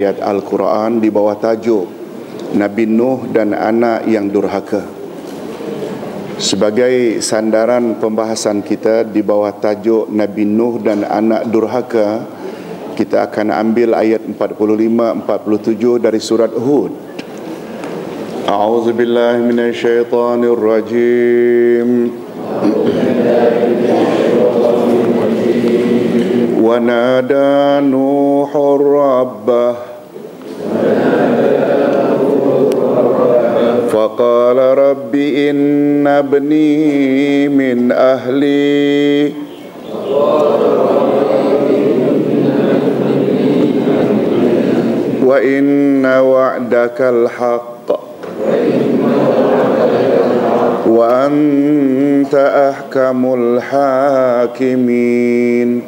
ayat Al-Quran di bawah tajuk Nabi Nuh dan anak yang durhaka. Sebagai sandaran pembahasan kita di bawah tajuk Nabi Nuh dan anak durhaka, kita akan ambil ayat 45-47 dari surat Hud. A'udzu billahi minasyaitonir rajim. Wa nada Nuhur rabbah faqala rabbi inna ibni min ahli wa inna wa'dakal haqq wa anta ahkamul hakimin.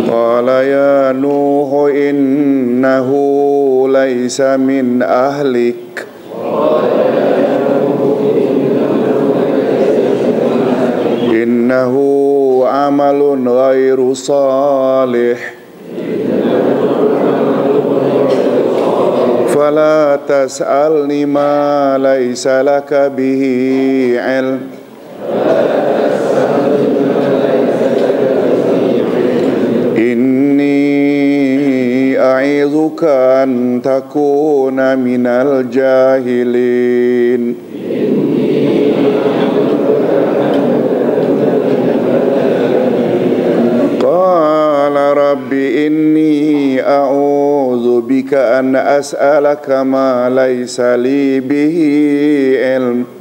Qala ya Nuh innahu laysa min ahlik innahu amalun ghairu salih fala tas'alni ma laysa laka bihi ilm inni a'idzuka an takuna minal jahilin. Qala rabbi inni a'udzu bika an as'alaka ma laysa li bihi ilm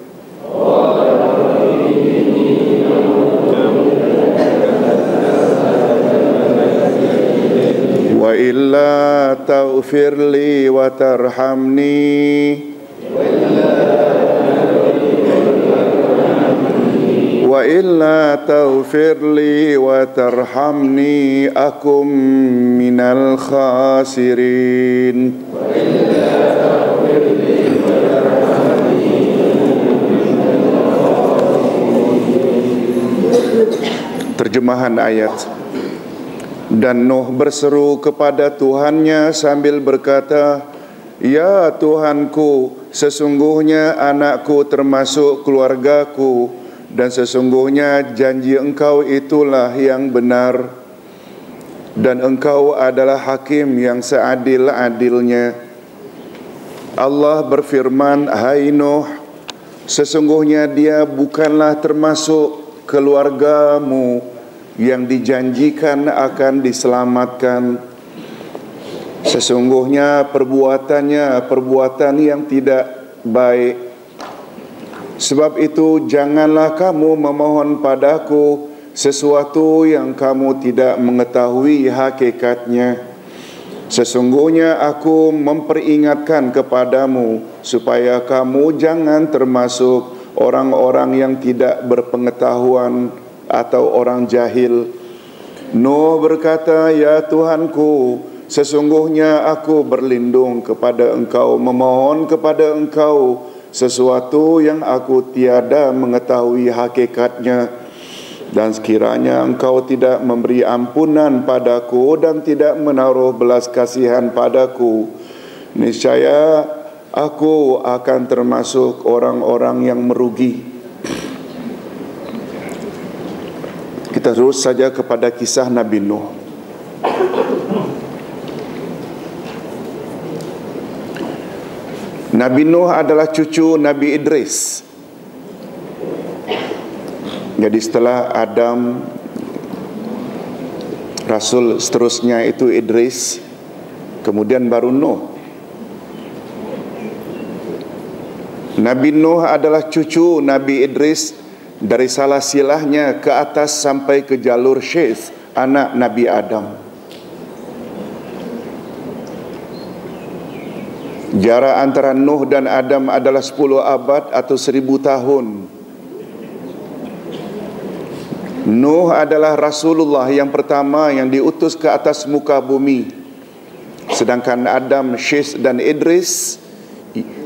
wa illa taghfir li wa tarhamni wa illa taghfir li wa tarhamni akum minal khasirin. Terjemahan ayat. Dan Nuh berseru kepada Tuhannya sambil berkata, ya Tuhanku, sesungguhnya anakku termasuk keluargaku, dan sesungguhnya janji Engkau itulah yang benar, dan Engkau adalah hakim yang seadil-adilnya. Allah berfirman, hai Nuh, sesungguhnya dia bukanlah termasuk keluargamu yang dijanjikan akan diselamatkan. Sesungguhnya perbuatannya perbuatan yang tidak baik. Sebab itu janganlah kamu memohon padaku sesuatu yang kamu tidak mengetahui hakikatnya. Sesungguhnya aku memperingatkan kepadamu supaya kamu jangan termasuk orang-orang yang tidak berpengetahuan atau orang jahil. Nuh berkata, ya Tuhanku, sesungguhnya aku berlindung kepada Engkau, memohon kepada Engkau sesuatu yang aku tiada mengetahui hakikatnya. Dan sekiranya Engkau tidak memberi ampunan padaku dan tidak menaruh belas kasihan padaku, niscaya aku akan termasuk orang-orang yang merugi. Kita terus saja kepada kisah Nabi Nuh. Nabi Nuh adalah cucu Nabi Idris. Jadi setelah Adam, Rasul seterusnya itu Idris, kemudian baru Nuh. Nabi Nuh adalah cucu Nabi Idris dari salah silahnya ke atas sampai ke jalur Syeth, anak Nabi Adam. Jarak antara Nuh dan Adam adalah 10 abad atau 1000 tahun. Nuh adalah Rasulullah yang pertama yang diutus ke atas muka bumi. Sedangkan Adam, Syeth dan Idris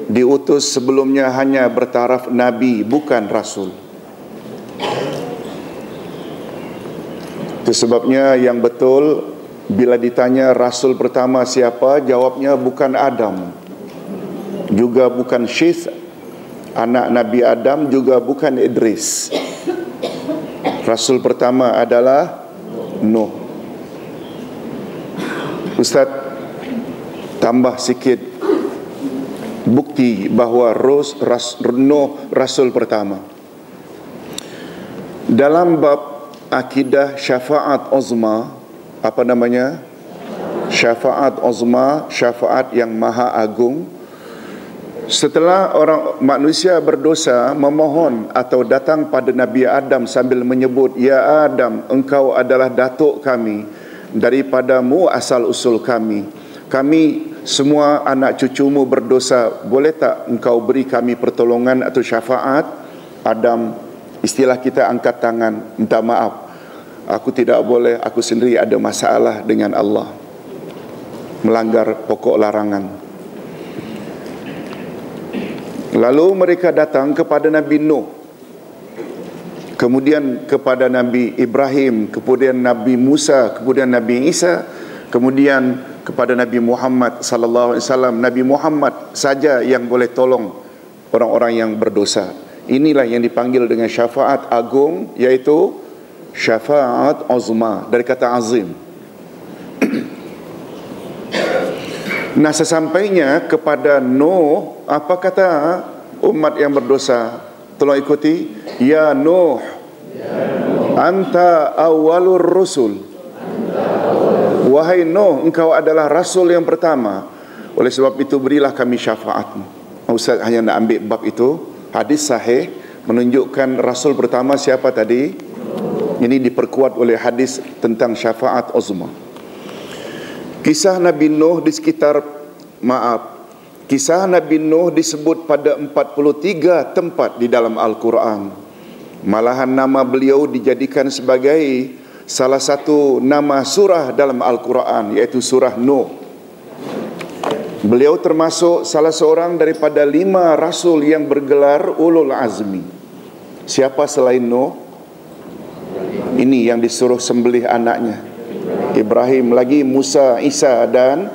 diutus sebelumnya hanya bertaraf Nabi, bukan Rasul. Itu sebabnya yang betul Bila ditanya rasul pertama siapa, jawabnya bukan Adam, juga bukan Syith, anak Nabi Adam, juga bukan Idris. Rasul pertama adalah Nuh. Ustaz tambah sikit bukti bahawa Nuh rasul pertama. Dalam bab akidah syafaat uzma, apa namanya? Syafaat uzma, syafaat yang maha agung. Setelah orang manusia berdosa memohon atau datang pada Nabi Adam sambil menyebut, "Ya Adam, engkau adalah datuk kami, daripadamu asal usul kami. Kami semua anak cucumu berdosa, boleh tak engkau beri kami pertolongan atau syafaat?" Adam, istilah kita, angkat tangan, minta maaf. Aku tidak boleh, aku sendiri ada masalah dengan Allah, melanggar pokok larangan. Lalu mereka datang kepada Nabi Nuh, kemudian kepada Nabi Ibrahim, kemudian Nabi Musa, kemudian Nabi Isa, kemudian kepada Nabi Muhammad sallallahu alaihi wasallam. Nabi Muhammad saja yang boleh tolong orang-orang yang berdosa. Inilah yang dipanggil dengan syafaat agung, yaitu syafaat uzma, dari kata azim. Nah, sesampainya kepada Nuh, apa kata umat yang berdosa? Tolong ikuti. Ya Nuh, anta awwalur rusul. Wahai Nuh, engkau adalah rasul yang pertama. Oleh sebab itu berilah kami syafaatmu. Ustaz hanya nak ambil bab itu. Hadis sahih menunjukkan rasul pertama siapa tadi? Ini diperkuat oleh hadis tentang syafaat uzma. Kisah Nabi Nuh di sekitar, kisah Nabi Nuh disebut pada 43 tempat di dalam Al-Quran. Malahan nama beliau dijadikan sebagai salah satu nama surah dalam Al-Quran, iaitu surah Nuh. Beliau termasuk salah seorang daripada 5 rasul yang bergelar ulul azmi. Siapa selain Nuh? Ini yang disuruh sembelih anaknya Ibrahim, lagi Musa, Isa dan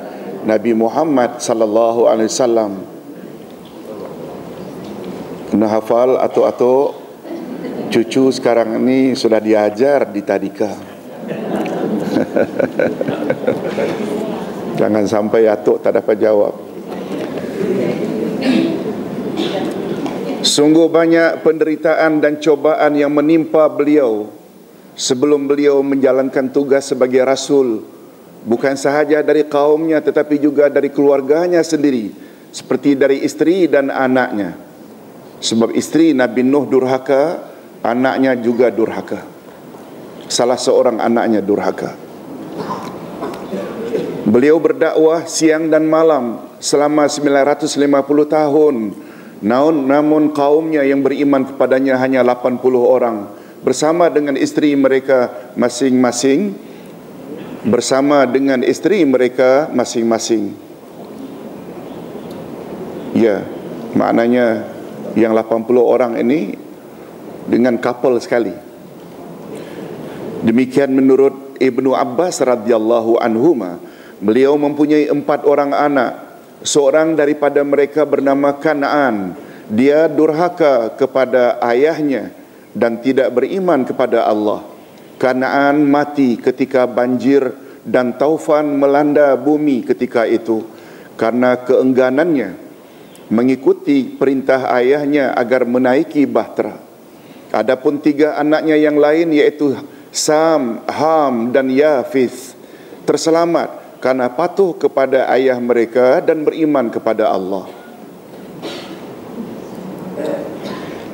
Nabi Muhammad sallallahu alaihi wasallam. Kena hafal atau cucu sekarang ini sudah diajar di tadika. Jangan sampai atuk tak dapat jawab. Sungguh banyak penderitaan dan cobaan yang menimpa beliau sebelum beliau menjalankan tugas sebagai rasul, bukan sahaja dari kaumnya tetapi juga dari keluarganya sendiri, seperti dari isteri dan anaknya. Sebab isteri Nabi Nuh durhaka, anaknya juga durhaka. Salah seorang anaknya durhaka. Beliau berdakwah siang dan malam selama 950 tahun. Namun kaumnya yang beriman kepadanya hanya 80 orang. Bersama dengan isteri mereka masing-masing. Ya, maknanya yang 80 orang ini dengan couple sekali. Demikian menurut Ibnu Abbas radhiyallahu anhuma. Beliau mempunyai 4 orang anak. Seorang daripada mereka bernama Kan'an. Dia durhaka kepada ayahnya dan tidak beriman kepada Allah. Kan'an mati ketika banjir dan taufan melanda bumi ketika itu karena keengganannya mengikuti perintah ayahnya agar menaiki bahtera. Adapun 3 anaknya yang lain, yaitu Sam, Ham dan Yafith, terselamat karena patuh kepada ayah mereka dan beriman kepada Allah.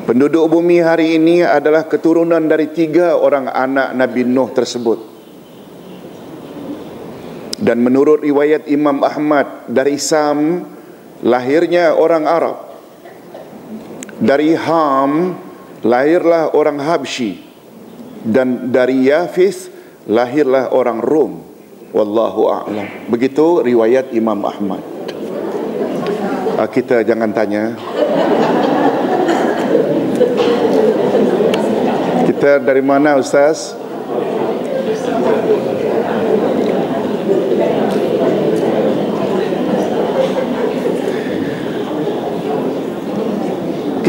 Penduduk bumi hari ini adalah keturunan dari 3 orang anak Nabi Nuh tersebut. Dan menurut riwayat Imam Ahmad, dari Sam lahirnya orang Arab, dari Ham lahirlah orang Habsyi, dan dari Yafith lahirlah orang Rom. Wallahu a'lam. Begitu riwayat Imam Ahmad. Kita jangan tanya. Kita dari mana, Ustaz?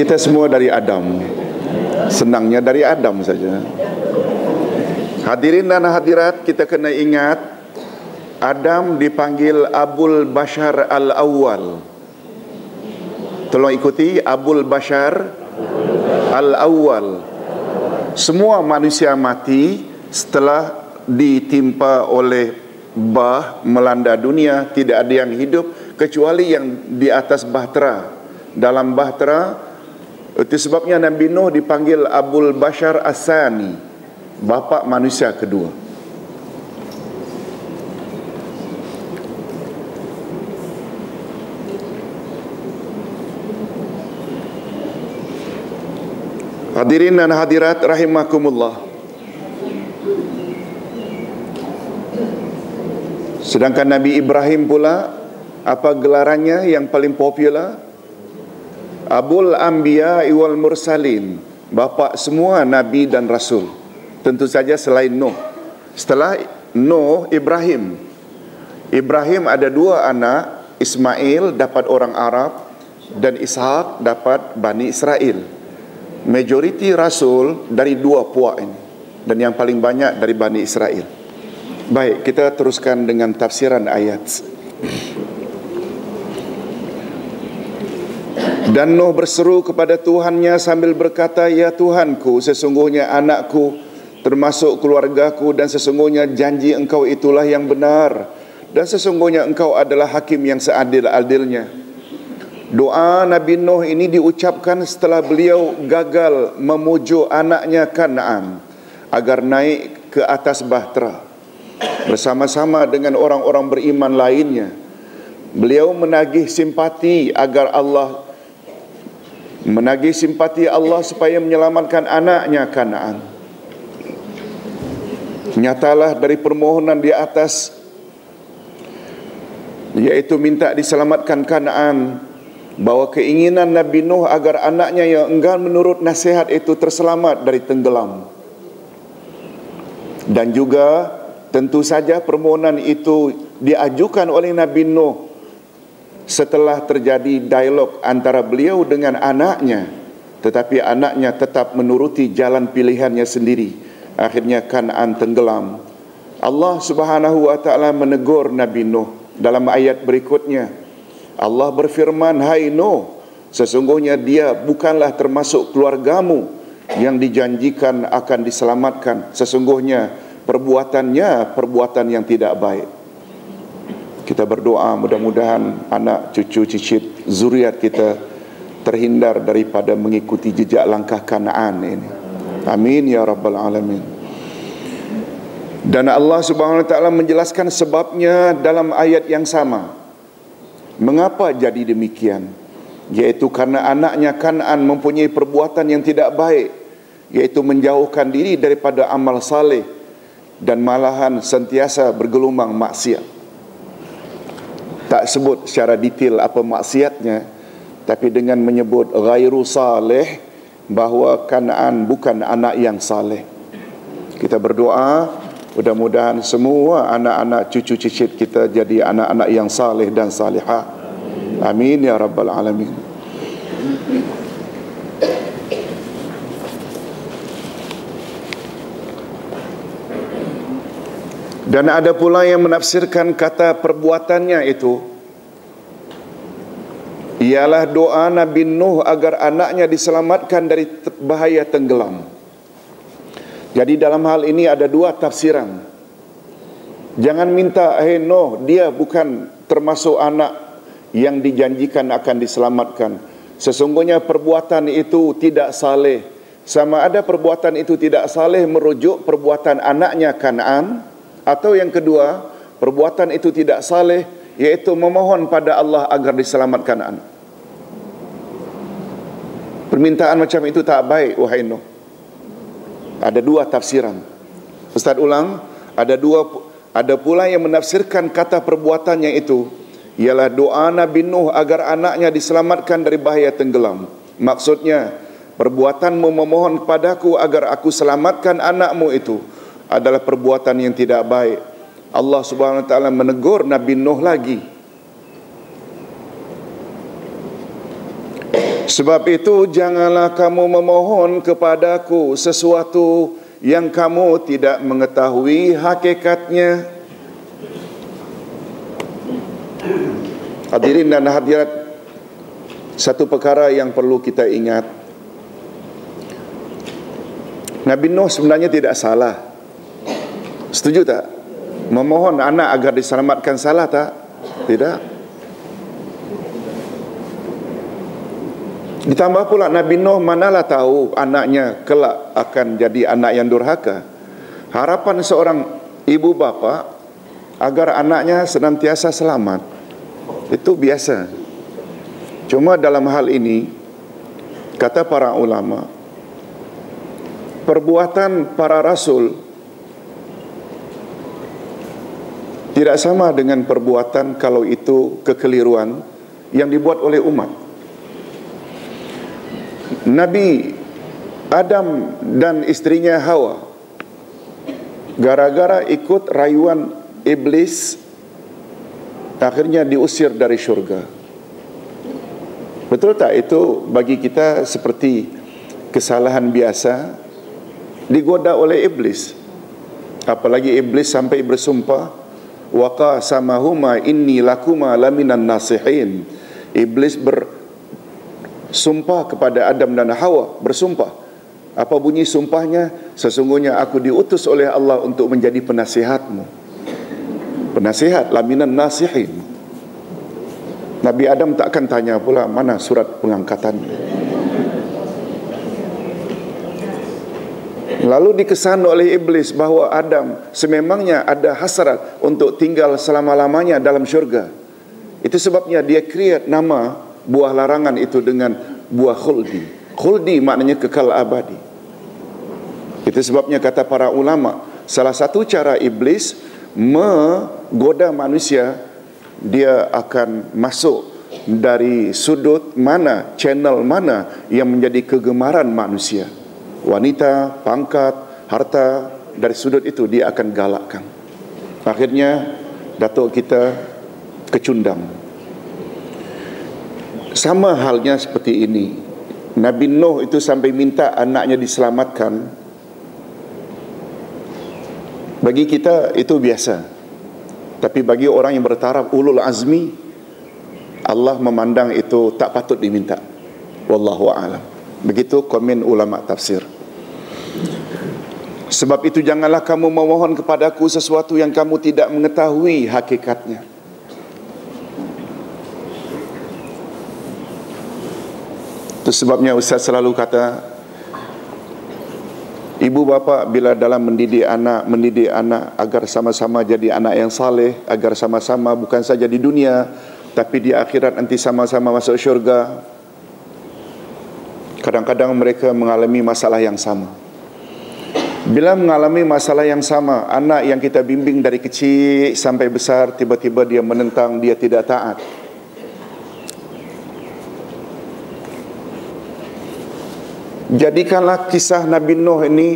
Kita semua dari Adam. Senangnya dari Adam saja. Hadirin dan hadirat, kita kena ingat Adam dipanggil Abul Bashar Al-Awwal. Tolong ikuti, Abul Bashar Al-Awwal. Semua manusia mati setelah ditimpa oleh bah melanda dunia. Tidak ada yang hidup kecuali yang di atas bahtera. Dalam bahtera, itu sebabnya Nabi Nuh dipanggil Abul Bashar As-Sani, bapa manusia kedua. Hadirin dan hadirat rahimakumullah. Sedangkan Nabi Ibrahim pula, apa gelarannya yang paling popular? Abul Anbiya wal Mursalin, bapa semua nabi dan rasul. Tentu saja selain Nuh. Setelah Nuh, Ibrahim. Ibrahim ada dua anak, Ismail dapat orang Arab dan Ishak dapat Bani Israel. Majoriti rasul dari dua puak ini, dan yang paling banyak dari Bani Israel. Baik, kita teruskan dengan tafsiran ayat. Dan Nuh berseru kepada Tuhannya sambil berkata, "Ya Tuhanku, sesungguhnya anakku, termasuk keluargaku, dan sesungguhnya janji Engkau itulah yang benar, dan sesungguhnya Engkau adalah hakim yang seadil-adilnya." Doa Nabi Nuh ini diucapkan setelah beliau gagal memujuk anaknya Kan'an agar naik ke atas bahtera bersama-sama dengan orang-orang beriman lainnya. Beliau menagih simpati Allah supaya menyelamatkan anaknya Kan'an. Nyatalah dari permohonan di atas, yaitu minta diselamatkan Kan'an, bahwa keinginan Nabi Nuh agar anaknya yang enggan menurut nasihat itu terselamat dari tenggelam. Dan juga tentu saja permohonan itu diajukan oleh Nabi Nuh setelah terjadi dialog antara beliau dengan anaknya, tetapi anaknya tetap menuruti jalan pilihannya sendiri. Akhirnya Kan'an tenggelam. Allah Subhanahu wa taala menegur Nabi Nuh dalam ayat berikutnya. Allah berfirman, "Hai Nuh, sesungguhnya dia bukanlah termasuk keluargamu yang dijanjikan akan diselamatkan. Sesungguhnya perbuatannya perbuatan yang tidak baik." Kita berdoa mudah-mudahan anak, cucu, cicit, zuriat kita terhindar daripada mengikuti jejak langkah Kan'an ini. Amin ya rabbal alamin. Dan Allah Subhanahu wa taala menjelaskan sebabnya dalam ayat yang sama. Mengapa jadi demikian? Yaitu karena anaknya Kan'an mempunyai perbuatan yang tidak baik, yaitu menjauhkan diri daripada amal saleh dan malahan sentiasa bergelumang maksiat. Tak sebut secara detail apa maksiatnya, tapi dengan menyebut ghairu saleh, bahawa Kan'an bukan anak yang saleh. Kita berdoa mudah-mudahan semua anak-anak cucu cicit kita jadi anak-anak yang saleh dan salihah. Amin ya rabbal alamin. Dan ada pula yang menafsirkan kata perbuatannya itu ialah doa Nabi Nuh agar anaknya diselamatkan dari bahaya tenggelam. Jadi dalam hal ini ada dua tafsiran. Jangan minta, "Hei Nuh, dia bukan termasuk anak yang dijanjikan akan diselamatkan. Sesungguhnya perbuatan itu tidak saleh." Sama ada perbuatan itu tidak saleh merujuk perbuatan anaknya Kan'an, atau yang kedua, perbuatan itu tidak saleh yaitu memohon pada Allah agar diselamatkan anak. Permintaan macam itu tak baik, wahai Nuh. Ada dua tafsiran. Ustaz ulang, ada pula yang menafsirkan kata perbuatannya itu ialah doa Nabi Nuh agar anaknya diselamatkan dari bahaya tenggelam. Maksudnya, perbuatanmu memohon padaku agar aku selamatkan anakmu itu adalah perbuatan yang tidak baik. Allah Subhanahu wa taala menegur Nabi Nuh lagi. Sebab itu janganlah kamu memohon kepadaku sesuatu yang kamu tidak mengetahui hakikatnya. Hadirin dan hadirat, satu perkara yang perlu kita ingat, Nabi Nuh sebenarnya tidak salah. Setuju tak? Memohon anak agar diselamatkan salah tak? Tidak. Ditambah pula Nabi Nuh manalah tahu anaknya kelak akan jadi anak yang durhaka. Harapan seorang ibu bapa agar anaknya senantiasa selamat, itu biasa. Cuma dalam hal ini, kata para ulama, perbuatan para rasul tidak sama dengan perbuatan kalau itu kekeliruan yang dibuat oleh umat. Nabi Adam dan istrinya Hawa, gara-gara ikut rayuan iblis, akhirnya diusir dari syurga. Betul tak itu bagi kita seperti kesalahan biasa, digoda oleh iblis. Apalagi iblis sampai bersumpah, wa qasamahuma inni lakuma laminan nasihin. Iblis bersumpah kepada Adam dan Hawa, bersumpah. Apa bunyi sumpahnya? Sesungguhnya aku diutus oleh Allah untuk menjadi penasihatmu. Penasihat, laminan nasihin. Nabi Adam tak akan tanya pula mana surat pengangkatannya. Lalu dikesan oleh iblis bahawa Adam sememangnya ada hasrat untuk tinggal selama-lamanya dalam syurga. Itu sebabnya dia create nama buah larangan itu dengan buah khuldi. Khuldi maknanya kekal abadi. Itu sebabnya kata para ulama, salah satu cara iblis menggoda manusia, dia akan masuk dari sudut mana, channel mana yang menjadi kegemaran manusia. Wanita, pangkat, harta, dari sudut itu dia akan galakkan. Akhirnya datuk kita kecundang. Sama halnya seperti ini. Nabi Nuh itu sampai minta anaknya diselamatkan. Bagi kita itu biasa. Tapi bagi orang yang bertaraf ulul azmi, Allah memandang itu tak patut diminta. Wallahu a'lam. Begitu komen ulama tafsir. Sebab itu janganlah kamu memohon kepadaku sesuatu yang kamu tidak mengetahui hakikatnya. Itu sebabnya Ustaz selalu kata, ibu bapa bila dalam mendidik anak agar sama-sama jadi anak yang saleh, agar sama-sama bukan saja di dunia tapi di akhirat nanti sama-sama masuk syurga. Kadang-kadang mereka mengalami masalah yang sama. Bila mengalami masalah yang sama, anak yang kita bimbing dari kecil sampai besar, tiba-tiba dia menentang, dia tidak taat. Jadikanlah kisah Nabi Nuh ini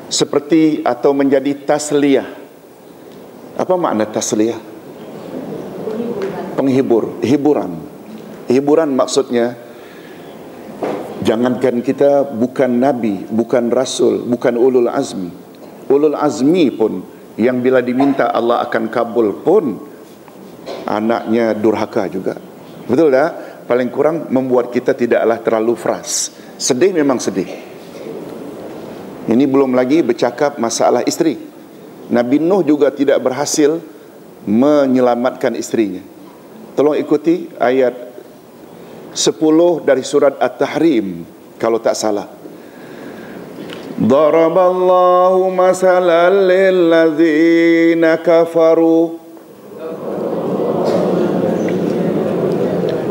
seperti atau menjadi tasliyah. Apa makna tasliyah? Penghibur, hiburan. Hiburan maksudnya, jangankan kita bukan Nabi, bukan Rasul, bukan ulul azmi. Ulul azmi pun yang bila diminta Allah akan kabul pun anaknya durhaka juga. Betul tak? Paling kurang membuat kita tidaklah terlalu frust. Sedih memang sedih. Ini belum lagi bercakap masalah isteri. Nabi Nuh juga tidak berhasil menyelamatkan isterinya. Tolong ikuti ayat 10 dari surat At-Tahrim kalau tak salah. Daraballahu masalan lilladzina kafaru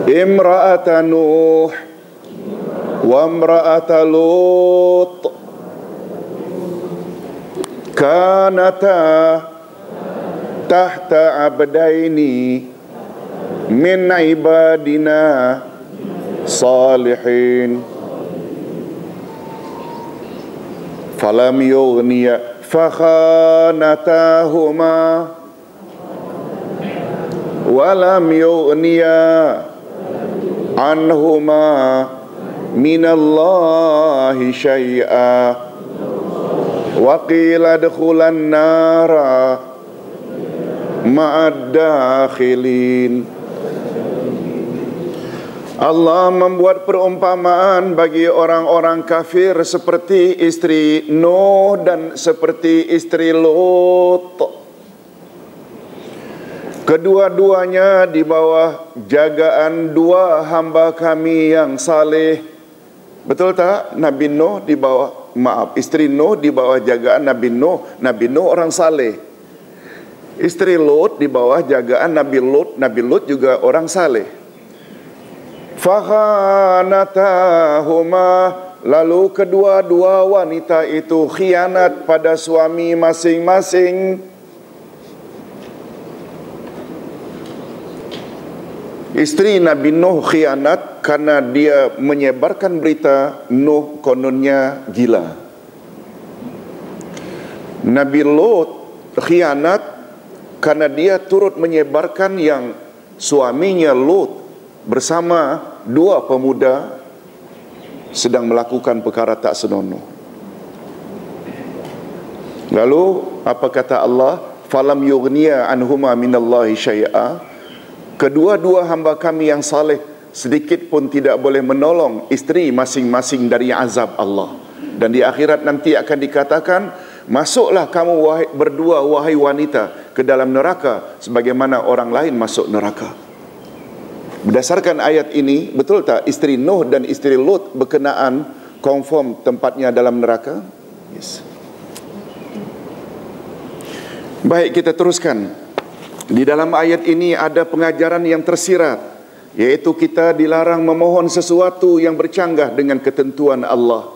imra'ata Nuh wa imra'ata Lut kanata tahta abdaini min ibadina salihin falam yughniya fakhanatahuma walam yughniya anhuma minallahi syai'a wa qila adkhulan nara ma'ad dakhilin. Allah membuat perumpamaan bagi orang-orang kafir seperti istri Nuh dan seperti istri Lut. Kedua-duanya di bawah jagaan dua hamba kami yang saleh. Betul tak? Nabi Nuh di bawah, istri Nuh di bawah jagaan Nabi Nuh. Nabi Nuh orang saleh. Istri Lut di bawah jagaan Nabi Lut. Nabi Lut juga orang saleh. Fakhanatahuma, lalu kedua-dua wanita itu khianat pada suami masing-masing. Istri Nabi Nuh khianat karena dia menyebarkan berita Nuh kononnya gila. Nabi Lut khianat karena dia turut menyebarkan yang suaminya Lut bersama dua pemuda sedang melakukan perkara tak senonoh. Lalu apa kata Allah? Falam yughniya anhuma minallahi syai'a. Kedua-dua hamba kami yang saleh sedikit pun tidak boleh menolong isteri masing-masing dari azab Allah. Dan di akhirat nanti akan dikatakan, masuklah kamu berdua wahai wanita ke dalam neraka sebagaimana orang lain masuk neraka. Berdasarkan ayat ini, betul tak isteri Nuh dan isteri Lut berkenaan confirm tempatnya dalam neraka? Yes. Baik, kita teruskan. Di dalam ayat ini ada pengajaran yang tersirat, yaitu kita dilarang memohon sesuatu yang bercanggah dengan ketentuan Allah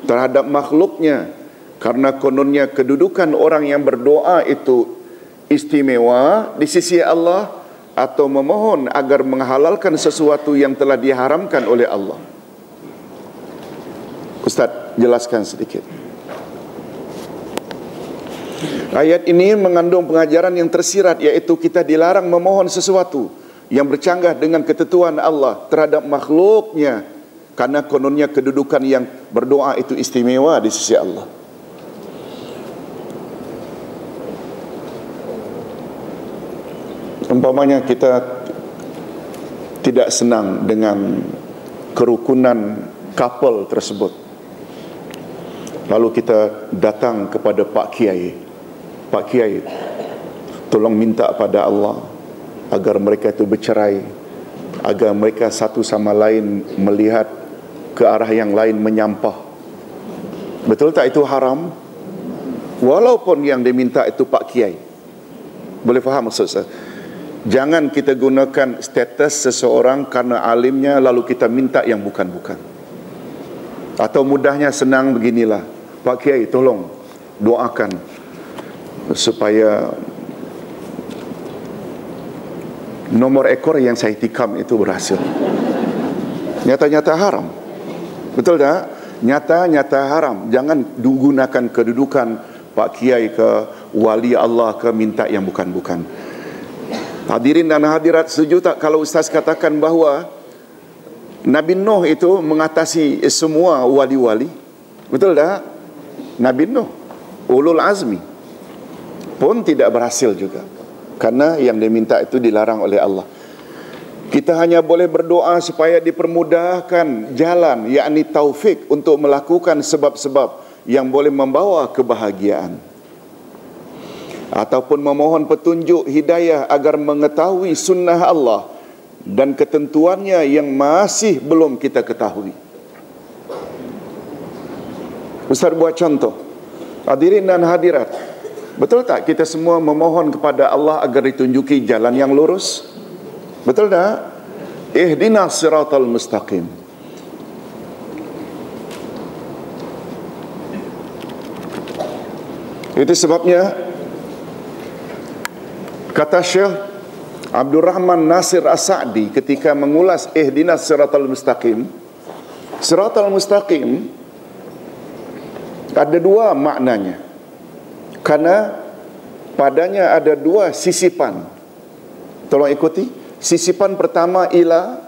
terhadap makhluknya, karena kononnya kedudukan orang yang berdoa itu istimewa di sisi Allah, atau memohon agar menghalalkan sesuatu yang telah diharamkan oleh Allah. Ustaz, jelaskan sedikit. Ayat ini mengandung pengajaran yang tersirat, yaitu kita dilarang memohon sesuatu yang bercanggah dengan ketentuan Allah terhadap makhluknya, karena kononnya kedudukan yang berdoa itu istimewa di sisi Allah. Umpamanya kita tidak senang dengan kerukunan couple tersebut, lalu kita datang kepada Pak Kiai, Pak Kiai, tolong minta pada Allah agar mereka itu bercerai, agar mereka satu sama lain melihat ke arah yang lain menyampah. Betul tak itu haram? Walaupun yang diminta itu Pak Kiai. Boleh faham maksud saya? Jangan kita gunakan status seseorang karena alimnya lalu kita minta yang bukan-bukan. Atau mudahnya senang beginilah, Pak Kiai tolong doakan supaya nomor ekor yang saya tikam itu berhasil. Nyata-nyata haram. Betul tak? Nyata-nyata haram. Jangan gunakan kedudukan Pak Kiai ke wali Allah ke minta yang bukan-bukan. Hadirin dan hadirat, setuju tak kalau Ustaz katakan bahawa Nabi Nuh itu mengatasi semua wali-wali? Betul tak? Nabi Nuh, ulul azmi, pun tidak berhasil juga, karena yang diminta itu dilarang oleh Allah. Kita hanya boleh berdoa supaya dipermudahkan jalan, yakni taufik untuk melakukan sebab-sebab yang boleh membawa kebahagiaan, ataupun memohon petunjuk hidayah agar mengetahui sunnah Allah dan ketentuannya yang masih belum kita ketahui. Ustaz buat contoh. Hadirin dan hadirat, betul tak kita semua memohon kepada Allah agar ditunjuki jalan yang lurus? Betul tak? Ihdinas siratal mustaqim. Itu sebabnya kata Syekh Abdul Rahman Nasir As-Sa'di ketika mengulas ihdinas siratal mustaqim, siratal mustaqim ada dua maknanya, karena padanya ada dua sisipan. Tolong ikuti. Sisipan pertama ila,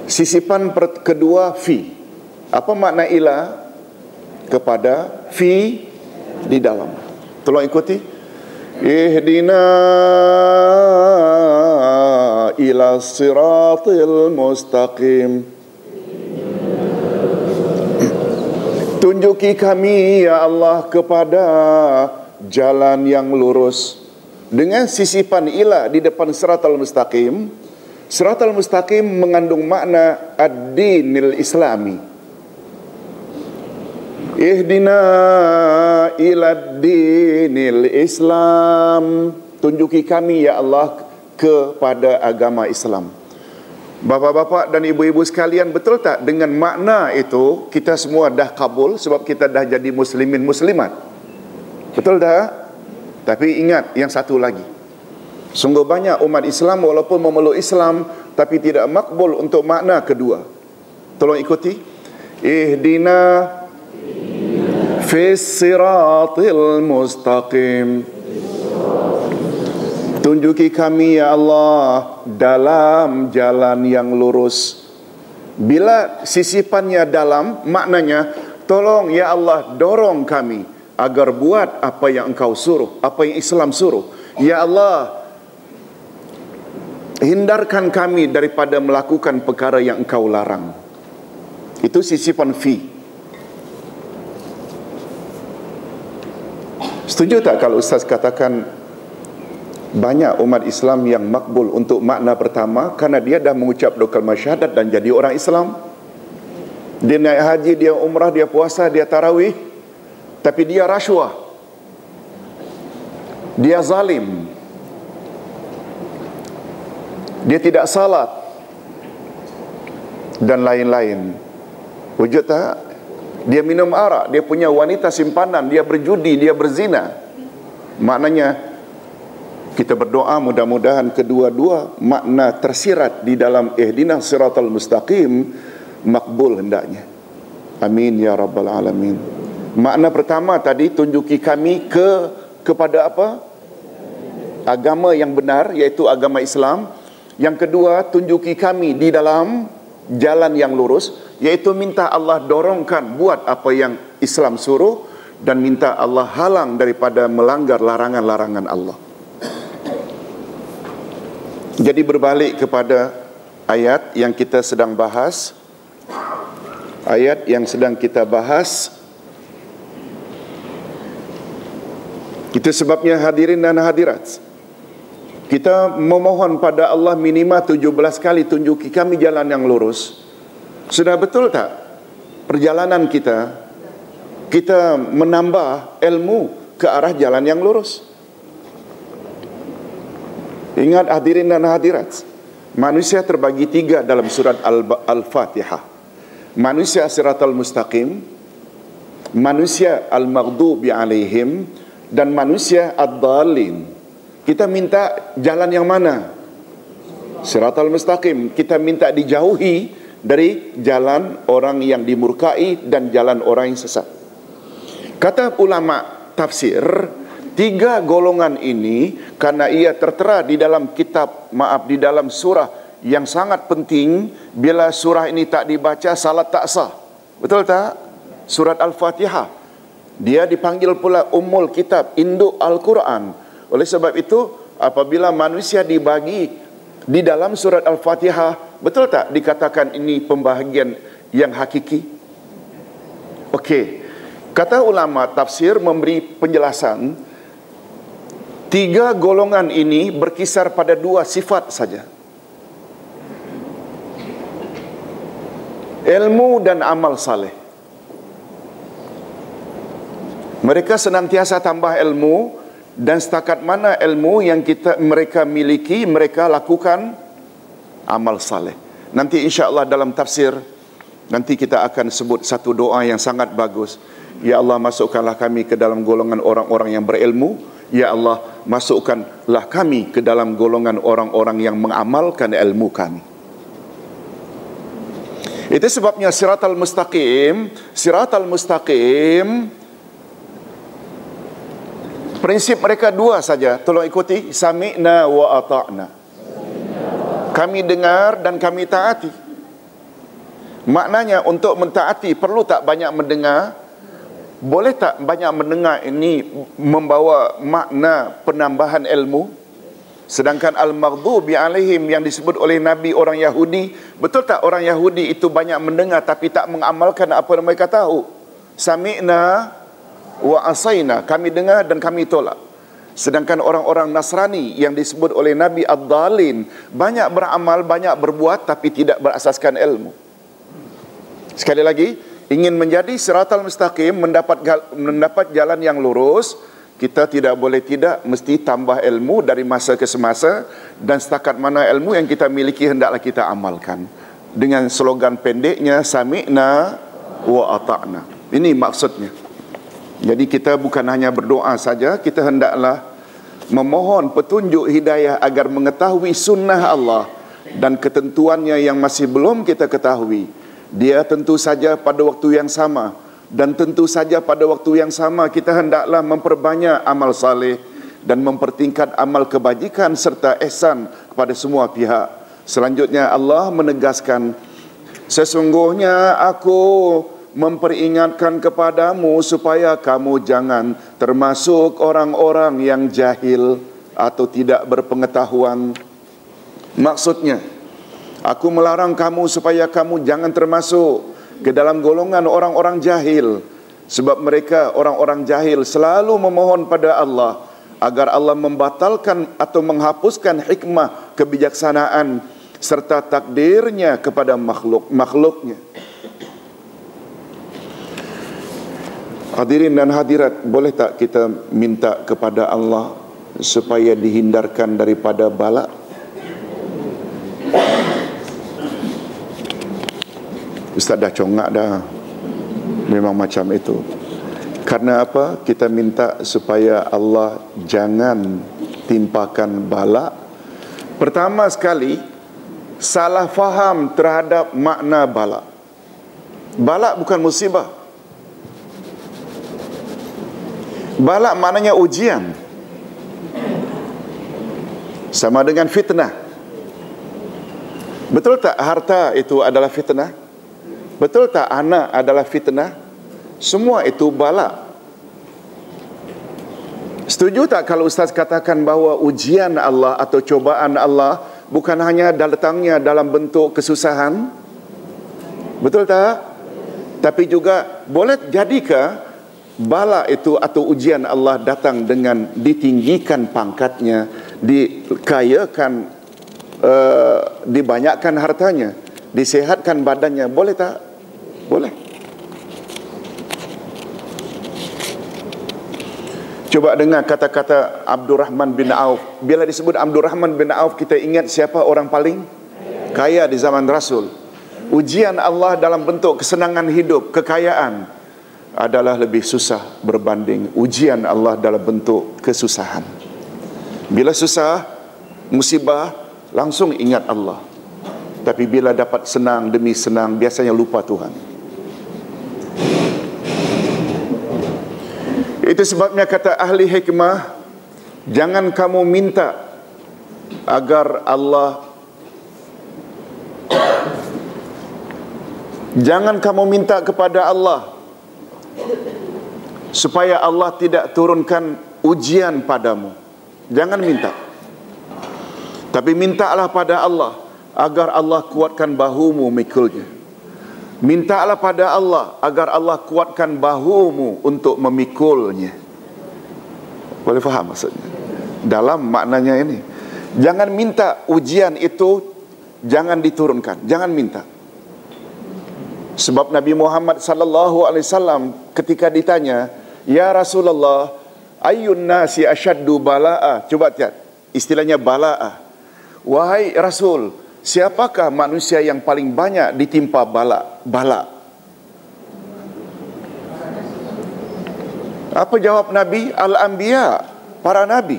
Sisipan kedua fi. Apa makna ila? Kepada fi di dalam. Tolong ikuti. Ihdina ila siratil mustaqim. Tunjuki kami ya Allah kepada jalan yang lurus. Dengan sisipan ila di depan siratal mustaqim. Siratal mustaqim mengandung makna ad-dinil islami. Ihdina ila dinil Islam. Tunjuki kami ya Allah kepada agama Islam. Bapa-bapa dan ibu-ibu sekalian, betul tak dengan makna itu kita semua dah kabul sebab kita dah jadi muslimin muslimat? Betul tak? Tapi ingat yang satu lagi. Sungguh banyak umat Islam walaupun memeluk Islam tapi tidak makbul untuk makna kedua. Tolong ikuti. Ihdina fis siratil mustaqim. Tunjuki kami ya Allah dalam jalan yang lurus. Bila sisipannya dalam, maknanya tolong ya Allah dorong kami agar buat apa yang Engkau suruh, apa yang Islam suruh. Ya Allah, hindarkan kami daripada melakukan perkara yang Engkau larang. Itu sisipan fi. Setuju tak kalau Ustaz katakan banyak umat Islam yang makbul untuk makna pertama kerana dia dah mengucap dua kalimah syahadat dan jadi orang Islam. Dia naik haji, dia umrah, dia puasa, dia tarawih, tapi dia rasuah, dia zalim, dia tidak salat dan lain-lain. Wujud tak? Dia minum arak, dia punya wanita simpanan, dia berjudi, dia berzina. Maknanya kita berdoa mudah-mudahan kedua-dua makna tersirat di dalam ihdinas siratal mustaqim makbul hendaknya. Amin ya rabbal alamin. Makna pertama tadi, tunjuki kami kepada apa? Agama yang benar, iaitu agama Islam. Yang kedua, tunjuki kami di dalam jalan yang lurus, iaitu minta Allah dorongkan buat apa yang Islam suruh dan minta Allah halang daripada melanggar larangan-larangan Allah. Jadi berbalik kepada ayat yang kita sedang bahas. Ayat yang sedang kita bahas. Itu sebabnya hadirin dan hadirat, kita memohon pada Allah minimal 17 kali tunjuki kami jalan yang lurus. Sudah betul tak perjalanan kita? Kita menambah ilmu ke arah jalan yang lurus. Ingat hadirin dan hadirat, manusia terbagi 3 dalam surat Al-Fatihah. Manusia siratal mustaqim, manusia al-maghdubi alaihim, dan manusia ad-dhalin. Kita minta jalan yang mana? Siratal mustaqim. Kita minta dijauhi dari jalan orang yang dimurkai dan jalan orang yang sesat. Kata ulama tafsir, 3 golongan ini karena ia tertera di dalam kitab, di dalam surah yang sangat penting. Bila surah ini tak dibaca, salat tak sah. Betul tak? Surat Al-Fatihah. Dia dipanggil pula Ummul Kitab, induk Al-Quran. Oleh sebab itu, apabila manusia dibagi di dalam surat Al-Fatihah, betul tak dikatakan ini pembahagian yang hakiki? Okey. Kata ulama tafsir memberi penjelasan, 3 golongan ini berkisar pada 2 sifat saja. Ilmu dan amal saleh. Mereka senantiasa tambah ilmu, dan setakat mana ilmu yang mereka miliki, mereka lakukan amal saleh. Nanti insya-Allah dalam tafsir nanti kita akan sebut satu doa yang sangat bagus. Ya Allah, masukkanlah kami ke dalam golongan orang-orang yang berilmu. Ya Allah, masukkanlah kami ke dalam golongan orang-orang yang mengamalkan ilmu kami. Itu sebabnya siratal mustaqim, prinsip mereka 2 saja. Tolong ikuti. Sami'na wa ata'na. Kami dengar dan kami taati. Maknanya untuk mentaati perlu tak banyak mendengar? Boleh tak banyak mendengar ini membawa makna penambahan ilmu? Sedangkan al-maghdubi alaihim yang disebut oleh Nabi orang Yahudi, betul tak orang Yahudi itu banyak mendengar tapi tak mengamalkan apa yang mereka tahu? Sami'na wa asaina, kami dengar dan kami tolak. Sedangkan orang-orang Nasrani yang disebut oleh Nabi ad-dhalin, banyak beramal, banyak berbuat tapi tidak berasaskan ilmu. Sekali lagi, ingin menjadi siratal mustaqim, mendapat jalan yang lurus, kita tidak boleh tidak mesti tambah ilmu dari masa ke semasa, dan setakat mana ilmu yang kita miliki hendaklah kita amalkan. Dengan slogan pendeknya, sami'na wa ata'na. Ini maksudnya. Jadi kita bukan hanya berdoa saja, kita hendaklah memohon petunjuk hidayah agar mengetahui sunnah Allah dan ketentuannya yang masih belum kita ketahui. Dia tentu saja pada waktu yang sama, dan tentu saja pada waktu yang sama kita hendaklah memperbanyak amal saleh dan mempertingkat amal kebajikan serta ihsan kepada semua pihak. Selanjutnya Allah menegaskan, sesungguhnya aku memperingatkan kepadamu supaya kamu jangan termasuk orang-orang yang jahil atau tidak berpengetahuan. Maksudnya, aku melarang kamu supaya kamu jangan termasuk ke dalam golongan orang-orang jahil. Sebab mereka, orang-orang jahil, selalu memohon pada Allah agar Allah membatalkan atau menghapuskan hikmah, kebijaksanaan serta takdirnya kepada makhluknya. Hadirin dan hadirat, boleh tak kita minta kepada Allah supaya dihindarkan daripada bala? Ustaz dah congak dah. Memang macam itu. Karena apa? Kita minta supaya Allah jangan timpakan bala. Pertama sekali, salah faham terhadap makna bala. Bala bukan musibah. Bala maknanya ujian. Sama dengan fitnah. Betul tak harta itu adalah fitnah? Betul tak anak adalah fitnah? Semua itu bala. Setuju tak kalau Ustaz katakan bahawa ujian Allah atau cobaan Allah bukan hanya datangnya dalam bentuk kesusahan? Betul tak? Tapi juga boleh jadikah bala itu atau ujian Allah datang dengan ditinggikan pangkatnya, dikayakan, dibanyakkan hartanya, disehatkan badannya, boleh tak? Boleh. Coba dengar kata-kata Abdurrahman bin Auf. Bila disebut Abdurrahman bin Auf, kita ingat siapa orang paling kaya di zaman Rasul. Ujian Allah dalam bentuk kesenangan hidup, kekayaan, adalah lebih susah berbanding ujian Allah dalam bentuk kesusahan. Bila susah, musibah, langsung ingat Allah. Tapi bila dapat senang demi senang, biasanya lupa Tuhan. Itu sebabnya kata ahli hikmah, jangan kamu minta agar Allah, jangan kamu minta kepada Allah supaya Allah tidak turunkan ujian padamu. Jangan minta. Tapi mintalah pada Allah agar Allah kuatkan bahumu mikulnya. Mintalah pada Allah agar Allah kuatkan bahumu untuk memikulnya. Boleh faham maksudnya? Dalam maknanya ini, jangan minta ujian itu jangan diturunkan, jangan minta. Sebab Nabi Muhammad sallallahu alaihi wasallam ketika ditanya, "Ya Rasulullah, ayyun nasi asyaddu balaa?" Coba lihat, istilahnya balaa. Wahai Rasul, siapakah manusia yang paling banyak ditimpa bala? Apa jawab Nabi? Al-Anbiya, para nabi.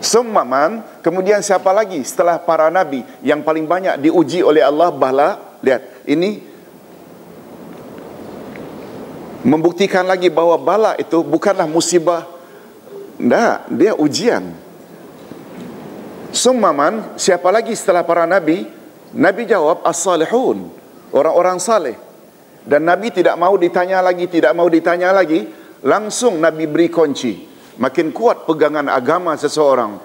Summaman, kemudian siapa lagi setelah para nabi yang paling banyak diuji oleh Allah bala? Lihat, ini membuktikan lagi bahawa bala itu bukanlah musibah. Tidak, dia ujian. Summaman, siapa lagi setelah para nabi? Nabi jawab, as-salihun, orang-orang saleh. Dan Nabi tidak mau ditanya lagi, langsung Nabi beri kunci. Makin kuat pegangan agama seseorang,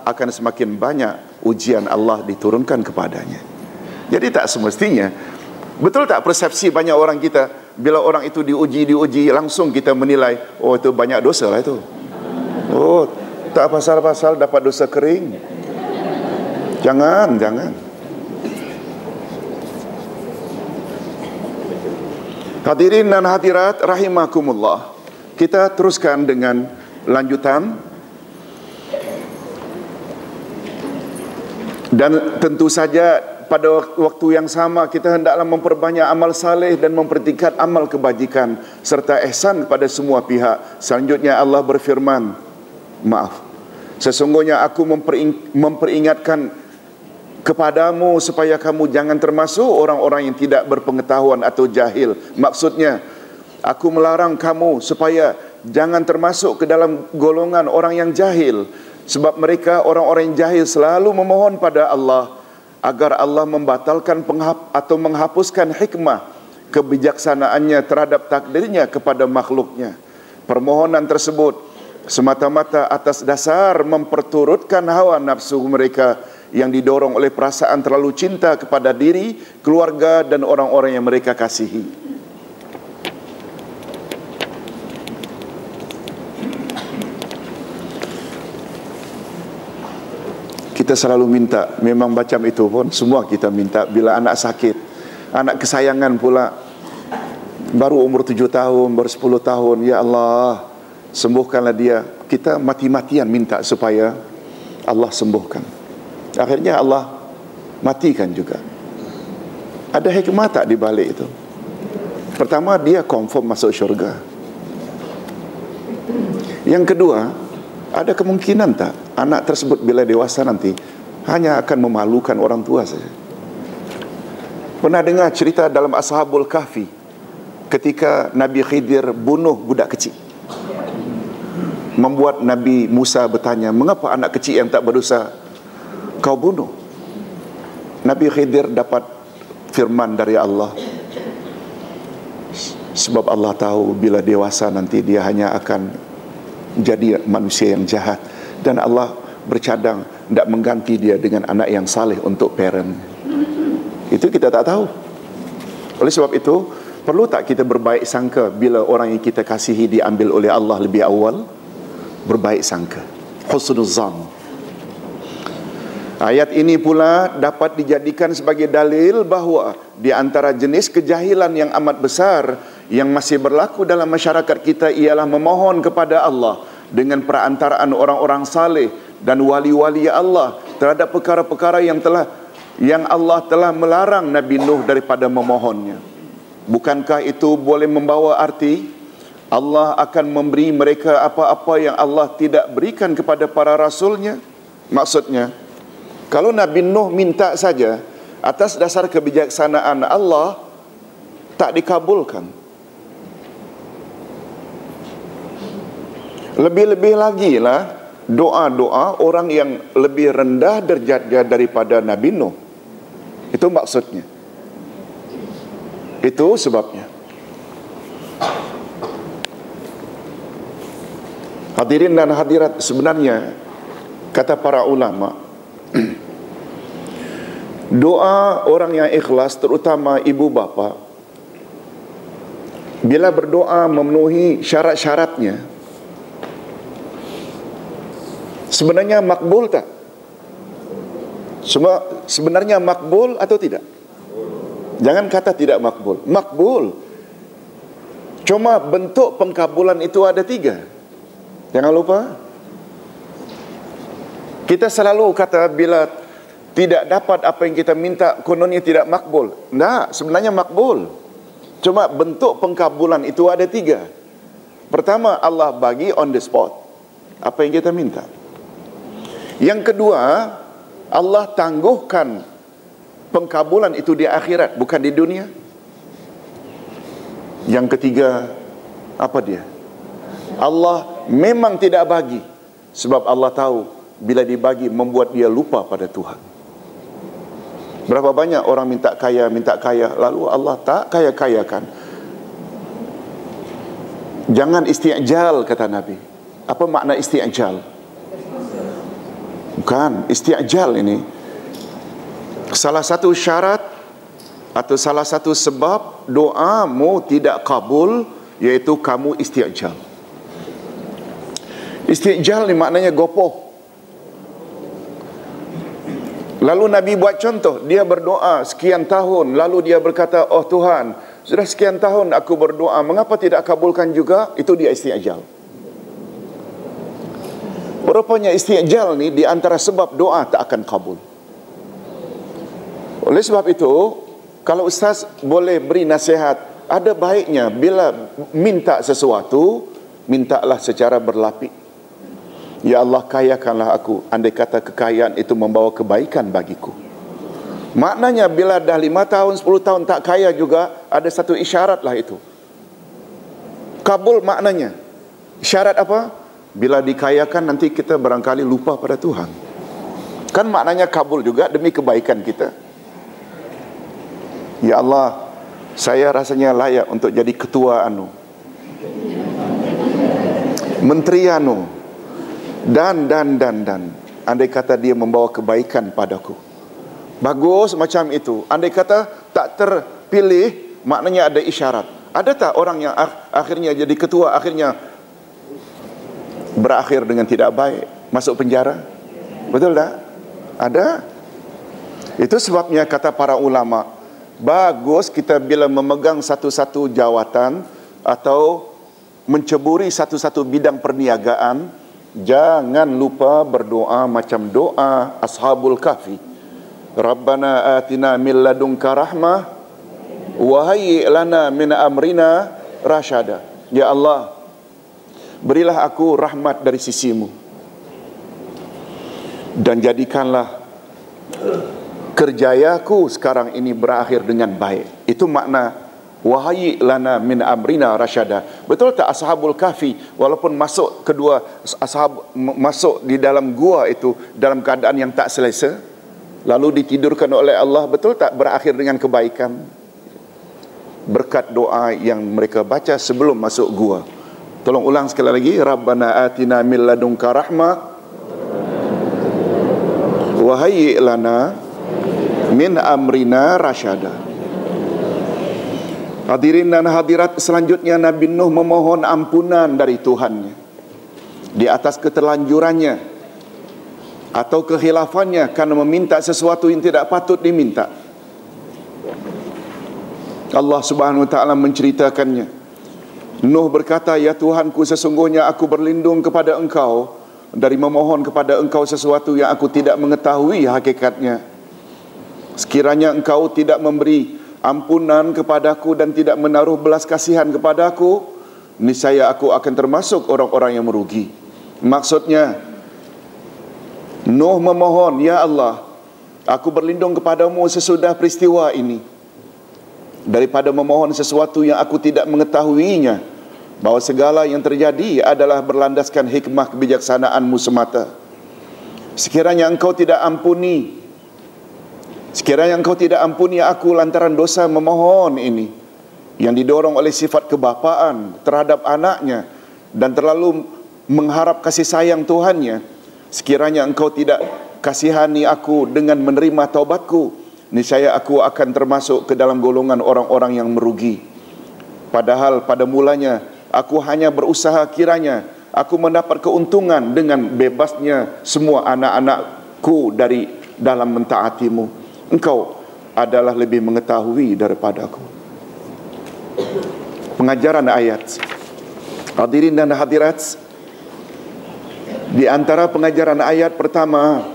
akan semakin banyak ujian Allah diturunkan kepadanya. Jadi tak semestinya, betul tak persepsi banyak orang kita, bila orang itu diuji, langsung kita menilai, oh itu banyak dosa lah itu. Oh, tak pasal-pasal dapat dosa kering. Jangan. Hadirin dan hadirat rahimakumullah. Kita teruskan dengan lanjutan. Dan tentu saja pada waktu yang sama kita hendaklah memperbanyak amal saleh dan mempertingkat amal kebajikan serta ihsan kepada semua pihak. Selanjutnya Allah berfirman, sesungguhnya aku memperingatkan kepadamu supaya kamu jangan termasuk orang-orang yang tidak berpengetahuan atau jahil. Maksudnya, aku melarang kamu supaya jangan termasuk ke dalam golongan orang yang jahil. Sebab mereka, orang-orang yang jahil, selalu memohon pada Allah agar Allah membatalkan atau menghapuskan hikmah kebijaksanaannya terhadap takdirnya kepada makhluknya. Permohonan tersebut semata-mata atas dasar memperturutkan hawa nafsu mereka yang didorong oleh perasaan terlalu cinta kepada diri, keluarga dan orang-orang yang mereka kasihi. Kita selalu minta, memang macam itu pun semua kita minta bila anak sakit, anak kesayangan pula baru umur 7 tahun, baru 10 tahun, ya Allah sembuhkanlah dia. Kita mati-matian minta supaya Allah sembuhkan. Akhirnya Allah matikan juga. Ada hikmah tak di balik itu? Pertama, dia confirm masuk syurga. Yang kedua, ada kemungkinan tak anak tersebut bila dewasa nanti hanya akan memalukan orang tua saja. Pernah dengar cerita dalam Ashabul Kahfi ketika Nabi Khidir bunuh budak kecil, membuat Nabi Musa bertanya, mengapa anak kecil yang tak berdosa kau bunuh? Nabi Khidir dapat firman dari Allah, sebab Allah tahu bila dewasa nanti dia hanya akan jadi manusia yang jahat, dan Allah bercadang tidak mengganti dia dengan anak yang saleh untuk parent. Itu kita tak tahu. Oleh sebab itu, perlu tak kita berbaik sangka bila orang yang kita kasihi diambil oleh Allah lebih awal? Berbaik sangka, husnuzan. Ayat ini pula dapat dijadikan sebagai dalil bahawa di antara jenis kejahilan yang amat besar yang masih berlaku dalam masyarakat kita ialah memohon kepada Allah dengan perantaraan orang-orang saleh dan wali-wali Allah terhadap perkara-perkara yang Allah telah melarang Nabi Nuh daripada memohonnya. Bukankah itu boleh membawa arti Allah akan memberi mereka apa-apa yang Allah tidak berikan kepada para rasulnya? Maksudnya, kalau Nabi Nuh minta saja atas dasar kebijaksanaan Allah, tak dikabulkan. Lebih-lebih lagi lah doa-doa orang yang lebih rendah derajatnya daripada Nabi Nuh. Itu maksudnya. Itu sebabnya. Hadirin dan hadirat, sebenarnya kata para ulama, doa orang yang ikhlas, terutama ibu bapa, bila berdoa memenuhi syarat-syaratnya, sebenarnya makbul tak? Sebenarnya makbul atau tidak? Jangan kata tidak makbul. Makbul. Cuma bentuk pengkabulan itu ada 3. Jangan lupa. Kita selalu kata bila tidak dapat apa yang kita minta, kononnya tidak makbul. Nah, sebenarnya makbul. Cuma bentuk pengkabulan itu ada 3. Pertama, Allah bagi on the spot apa yang kita minta. Yang kedua, Allah tangguhkan pengkabulan itu di akhirat, bukan di dunia. Yang ketiga, apa dia? Allah memang tidak bagi, sebab Allah tahu bila dibagi membuat dia lupa pada Tuhan. Berapa banyak orang minta kaya, lalu Allah tak kaya-kayakan. Jangan isti'jal, kata Nabi. Apa makna isti'jal? Bukan, isti'jal ini salah satu syarat atau salah satu sebab doamu tidak kabul, iaitu kamu isti'jal. Isti'jal ni maknanya gopoh. Lalu Nabi buat contoh, dia berdoa sekian tahun, lalu dia berkata, oh Tuhan, sudah sekian tahun aku berdoa, mengapa tidak kabulkan juga? Itu dia isti'jal. Rupanya isti'jal ni di antara sebab doa tak akan kabul. Oleh sebab itu, kalau Ustaz boleh beri nasihat, ada baiknya bila minta sesuatu, mintalah secara berlapik. Ya Allah, kayakanlah aku. Andai kata kekayaan itu membawa kebaikan bagiku. Maknanya bila dah 5 tahun, 10 tahun tak kaya juga, ada satu isyarat lah itu. Kabul maknanya. Isyarat apa? Bila dikayakan nanti kita barangkali lupa pada Tuhan. Kan maknanya kabul juga demi kebaikan kita. Ya Allah, saya rasanya layak untuk jadi ketua menteri dan andai kata dia membawa kebaikan padaku, bagus macam itu. Andai kata tak terpilih, maknanya ada isyarat. Ada tak orang yang akhirnya jadi ketua, akhirnya berakhir dengan tidak baik, masuk penjara? Betul tak? Ada. Itu sebabnya kata para ulama, bagus kita bila memegang satu-satu jawatan atau menceburi satu-satu bidang perniagaan, jangan lupa berdoa macam doa Ashabul Kahfi. Rabbana atina min ladunka rahmah wa hayyi' lana min amrina rasyada. Ya Allah, berilah aku rahmat dari sisimu dan jadikanlah kerjayaku sekarang ini berakhir dengan baik. Itu makna wahai lana min amrina rasyada. Betul tak Ashabul Kahfi walaupun masuk kedua ashab masuk di dalam gua itu dalam keadaan yang tak selesa, lalu ditidurkan oleh Allah, betul tak berakhir dengan kebaikan berkat doa yang mereka baca sebelum masuk gua? Tolong ulang sekali lagi. Rabbana atina min ladunka rahmah wahai lana min amrina rasyada. Hadirin dan hadirat, selanjutnya Nabi Nuh memohon ampunan dari Tuhannya di atas keterlanjurannya atau kehilafannya karena meminta sesuatu yang tidak patut diminta. Allah Subhanahu wa taala menceritakannya. Nuh berkata, ya Tuhanku, sesungguhnya aku berlindung kepada Engkau dari memohon kepada Engkau sesuatu yang aku tidak mengetahui hakikatnya. Sekiranya Engkau tidak memberi ampunan kepadaku dan tidak menaruh belas kasihan kepadaku, niscaya aku akan termasuk orang-orang yang merugi. Maksudnya, Nuh memohon, ya Allah, aku berlindung kepadamu sesudah peristiwa ini, daripada memohon sesuatu yang aku tidak mengetahuinya, bahwa segala yang terjadi adalah berlandaskan hikmah kebijaksanaanmu semata. Sekiranya engkau tidak ampuni aku lantaran dosa memohon ini, yang didorong oleh sifat kebapaan terhadap anaknya dan terlalu mengharap kasih sayang Tuhannya, sekiranya engkau tidak kasihani aku dengan menerima taubatku, niscaya aku akan termasuk ke dalam golongan orang-orang yang merugi. Padahal pada mulanya aku hanya berusaha kiranya aku mendapat keuntungan dengan bebasnya semua anak-anakku dari dalam mentaatimu. Engkau adalah lebih mengetahui daripada aku. Pengajaran ayat. Hadirin dan hadirat, di antara pengajaran ayat pertama,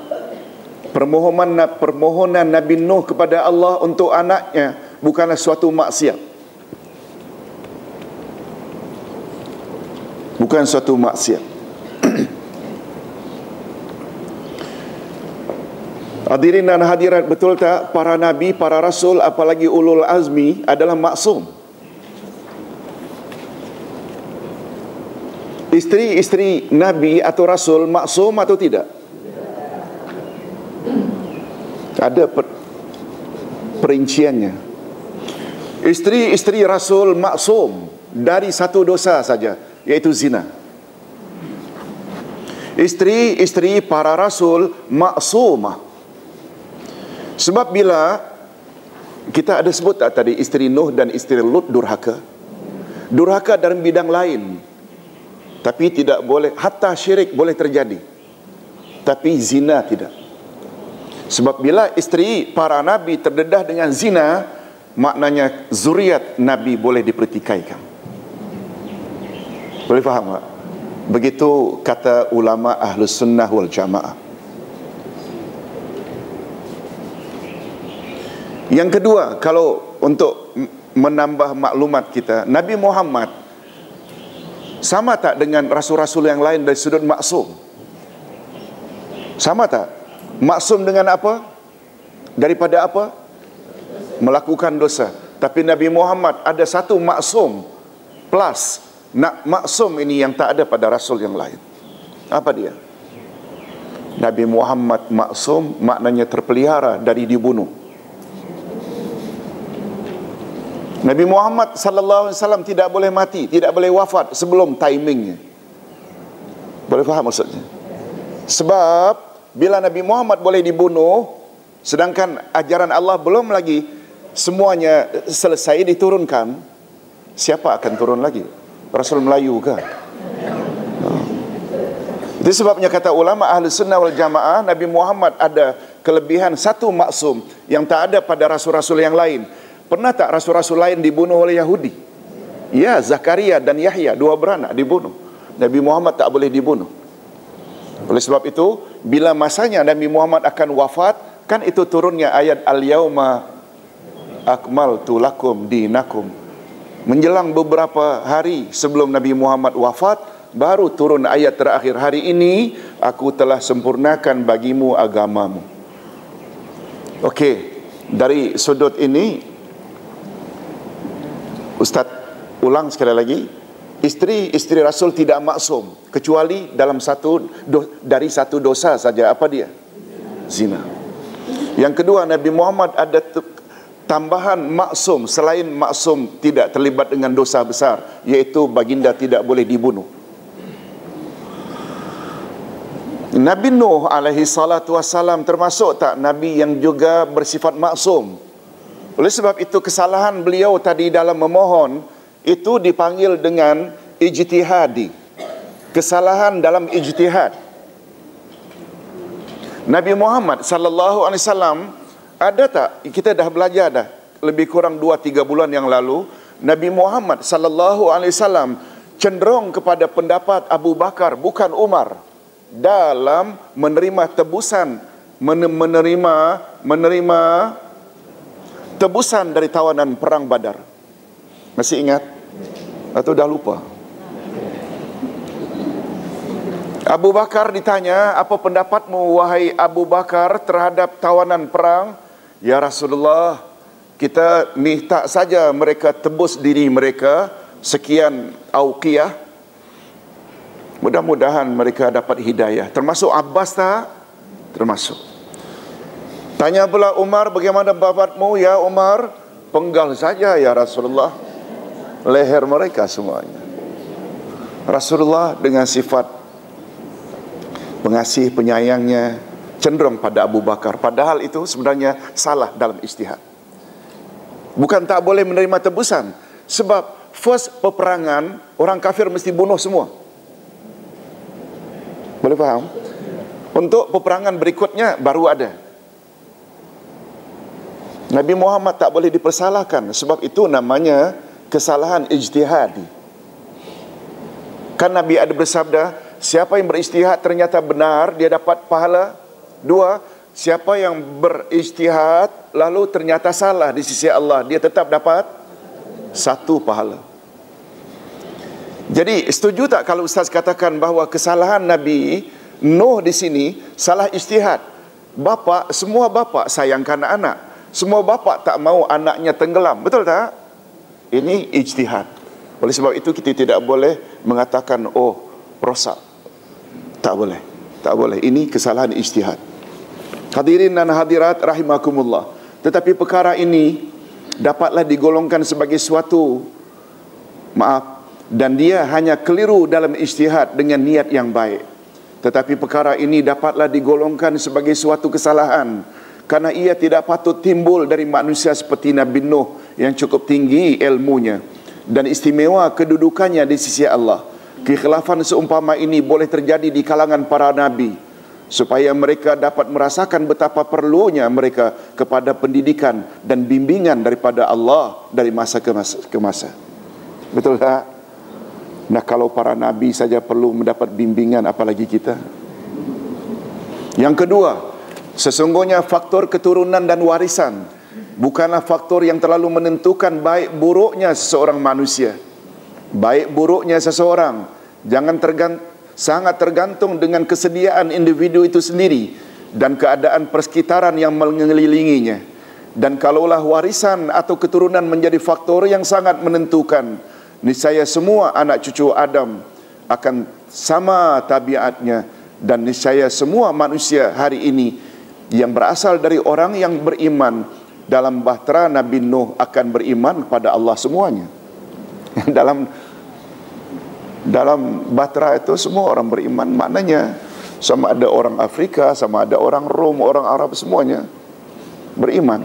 permohonan Nabi Nuh kepada Allah untuk anaknya bukanlah suatu maksiat. Bukan suatu maksiat. Hadirin dan hadirat, betul tak para nabi, para rasul, apalagi ulul azmi adalah maksum? Isteri-isteri nabi atau rasul maksum atau tidak? perinciannya. Isteri-isteri Rasul maksum dari satu dosa saja, iaitu zina. Isteri-isteri para Rasul maksumah. Sebab bila kita ada sebut tak tadi, isteri Nuh dan isteri Lut durhaka. Durhaka dalam bidang lain, tapi tidak boleh, hatta syirik boleh terjadi, tapi zina tidak. Sebab bila isteri para Nabi terdedah dengan zina, maknanya zuriat Nabi boleh dipertikaikan. Boleh faham tak? Begitu kata ulama Ahlus Sunnah wal Jamaah. Yang kedua, kalau untuk menambah maklumat kita, Nabi Muhammad sama tak dengan rasul-rasul yang lain dari sudut maksum? Sama tak? Maksum dengan apa? Daripada apa? Melakukan dosa. Tapi Nabi Muhammad ada satu maksum plus. Maksum ini yang tak ada pada rasul yang lain. Apa dia? Nabi Muhammad maksum maknanya terpelihara dari dibunuh. Nabi Muhammad sallallahu alaihi wasallam tidak boleh mati, tidak boleh wafat sebelum timingnya. Boleh faham maksudnya? Sebab bila Nabi Muhammad boleh dibunuh, sedangkan ajaran Allah belum lagi semuanya selesai diturunkan, siapa akan turun lagi? Rasul Melayu ke? Itu sebabnya kata ulama Ahli Sunnah wal Jamaah, Nabi Muhammad ada kelebihan satu maksum yang tak ada pada rasul-rasul yang lain. Pernah tak rasul-rasul lain dibunuh oleh Yahudi? Ya, Zakaria dan Yahya, dua beranak dibunuh. Nabi Muhammad tak boleh dibunuh. Oleh sebab itu, bila masanya Nabi Muhammad akan wafat, kan itu turunnya ayat Al-Yawma Akmaltu Lakum Dinakum. Menjelang beberapa hari sebelum Nabi Muhammad wafat, baru turun ayat terakhir, hari ini aku telah sempurnakan bagimu agamamu. Okey, dari sudut ini Ustaz ulang sekali lagi, isteri Rasul tidak maksum kecuali dalam dari satu dosa saja. Apa dia? Zina. Yang kedua, Nabi Muhammad ada tambahan maksum selain maksum tidak terlibat dengan dosa besar, iaitu baginda tidak boleh dibunuh. Nabi Nuh alaihi salatu wassalam termasuk tak Nabi yang juga bersifat maksum? Oleh sebab itu kesalahan beliau tadi dalam memohon itu dipanggil dengan ijtihadi. Kesalahan dalam ijtihad. Nabi Muhammad sallallahu alaihi wasallam ada tak, kita dah belajar dah lebih kurang 2-3 bulan yang lalu, Nabi Muhammad sallallahu alaihi wasallam cenderung kepada pendapat Abu Bakar bukan Umar dalam menerima tebusan, menerima tebusan dari tawanan perang Badar. Masih ingat? Atau dah lupa? Abu Bakar ditanya, apa pendapatmu wahai Abu Bakar terhadap tawanan perang? Ya Rasulullah, kita minta saja mereka tebus diri mereka sekian auqiyah. Mudah-mudahan mereka dapat hidayah. Termasuk Abbas tak? Termasuk. Tanya pula Umar, bagaimana pendapatmu ya Umar? Penggal saja ya Rasulullah leher mereka semuanya. Rasulullah dengan sifat pengasih penyayangnya cenderung pada Abu Bakar. Padahal itu sebenarnya salah dalam ijtihad. Bukan tak boleh menerima tebusan, sebab first peperangan orang kafir mesti bunuh semua. Boleh faham? Untuk peperangan berikutnya baru ada. Nabi Muhammad tak boleh dipersalahkan, sebab itu namanya kesalahan ijtihadi. Kan Nabi ada bersabda, siapa yang berijtihad ternyata benar, dia dapat pahala 2. Siapa yang berijtihad lalu ternyata salah di sisi Allah, dia tetap dapat 1 pahala. Jadi setuju tak kalau Ustaz katakan bahawa kesalahan Nabi Nuh di sini salah ijtihad? Semua bapa sayangkan anak, semua bapa tak mau anaknya tenggelam, betul tak? Ini ijtihad. Oleh sebab itu kita tidak boleh mengatakan rosak. Tak boleh. Tak boleh. Ini kesalahan ijtihad. Hadirin dan hadirat rahimakumullah. Tetapi perkara ini dapatlah digolongkan sebagai suatu dan dia hanya keliru dalam ijtihad dengan niat yang baik. Tetapi perkara ini dapatlah digolongkan sebagai suatu kesalahan karena ia tidak patut timbul dari manusia seperti Nabi Nuh yang cukup tinggi ilmunya dan istimewa kedudukannya di sisi Allah. Kekhilafan seumpama ini boleh terjadi di kalangan para nabi supaya mereka dapat merasakan betapa perlunya mereka kepada pendidikan dan bimbingan daripada Allah dari masa ke masa. Betul tak? Nah, kalau para nabi saja perlu mendapat bimbingan, apalagi kita. Yang kedua, sesungguhnya faktor keturunan dan warisan bukanlah faktor yang terlalu menentukan baik buruknya seseorang manusia. Baik buruknya seseorang sangat tergantung dengan kesediaan individu itu sendiri dan keadaan persekitaran yang mengelilinginya. Dan kalaulah warisan atau keturunan menjadi faktor yang sangat menentukan, niscaya semua anak cucu Adam akan sama tabiatnya, dan niscaya semua manusia hari ini yang berasal dari orang yang beriman dalam bahtera Nabi Nuh akan beriman kepada Allah semuanya. Dalam bahtera itu semua orang beriman, maknanya sama ada orang Afrika, sama ada orang Rom, orang Arab, semuanya beriman.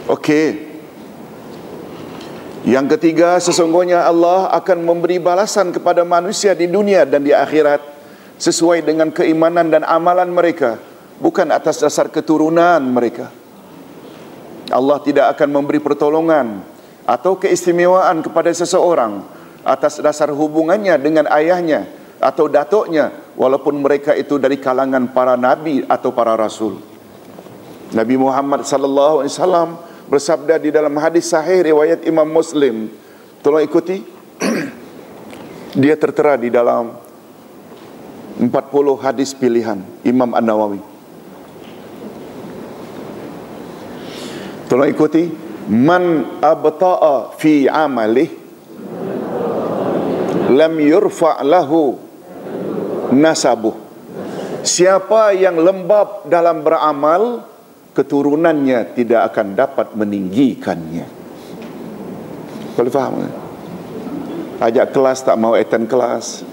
Okey. Yang ketiga, sesungguhnya Allah akan memberi balasan kepada manusia di dunia dan di akhirat sesuai dengan keimanan dan amalan mereka, bukan atas dasar keturunan mereka. Allah tidak akan memberi pertolongan atau keistimewaan kepada seseorang atas dasar hubungannya dengan ayahnya atau datuknya, walaupun mereka itu dari kalangan para nabi atau para rasul. Nabi Muhammad sallallahu alaihi wasallam bersabda di dalam hadis sahih riwayat Imam Muslim. Tolong ikuti. Dia tertera di dalam 40 hadis pilihan Imam An-Nawawi. Tolong ikuti. Man abta'a fi amalih lam yurfa' lahu nasabuh. Siapa yang lembab dalam beramal, keturunannya tidak akan dapat meninggikannya. Boleh faham? Ajak kelas tak mau attend kelas.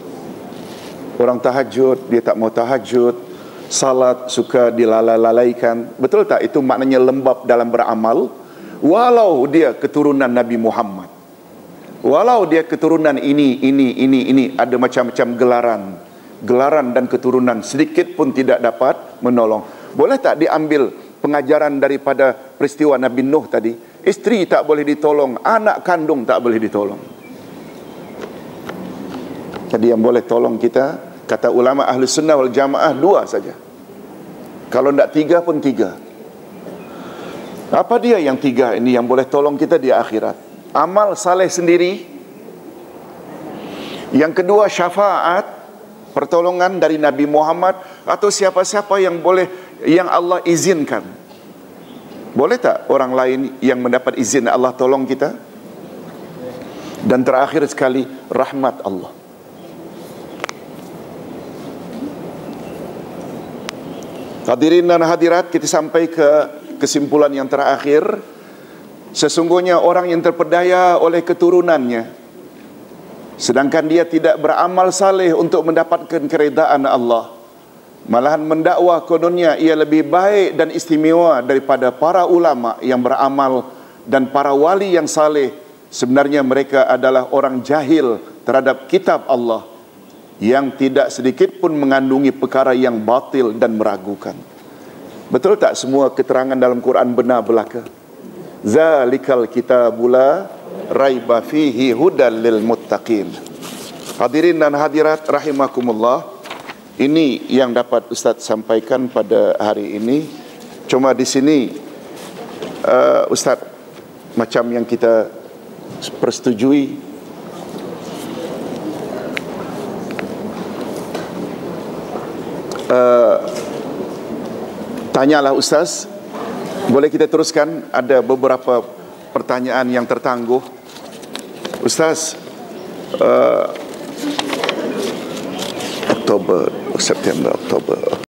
Orang tahajud, dia tak mau tahajud. Salat suka dilalaikan. Betul tak? Itu maknanya lembab dalam beramal. Walau dia keturunan Nabi Muhammad, walau dia keturunan ini, ada macam-macam gelaran dan keturunan, sedikit pun tidak dapat menolong. Boleh tak diambil pengajaran daripada peristiwa Nabi Nuh tadi? Isteri tak boleh ditolong, anak kandung tak boleh ditolong. Jadi yang boleh tolong kita, kata ulama ahli sunnah wal jamaah, 2 saja. Kalau tidak 3 pun 3. Apa dia yang 3 ini yang boleh tolong kita di akhirat? Amal saleh sendiri. Yang kedua, syafaat, pertolongan dari Nabi Muhammad atau siapa-siapa yang Allah izinkan. Boleh tak orang lain yang mendapat izin Allah tolong kita? Dan terakhir sekali, rahmat Allah. Hadirin dan hadirat, kita sampai ke kesimpulan yang terakhir. Sesungguhnya orang yang terpedaya oleh keturunannya, sedangkan dia tidak beramal saleh untuk mendapatkan keredaan Allah, malahan mendakwa kononnya ia lebih baik dan istimewa daripada para ulama yang beramal dan para wali yang saleh. Sebenarnya mereka adalah orang jahil terhadap kitab Allah yang tidak sedikit pun mengandungi perkara yang batil dan meragukan. Betul tak semua keterangan dalam Quran benar belaka? Zalikal kitabula raiba fihi hudal lil muttaqin. Hadirin dan hadirat rahimakumullah, ini yang dapat Ustaz sampaikan pada hari ini. Cuma di sini Ustaz, macam yang kita persetujui, tanyalah Ustaz. Boleh kita teruskan? Ada beberapa pertanyaan yang tertangguh. Ustaz, Oktober, September, Oktober.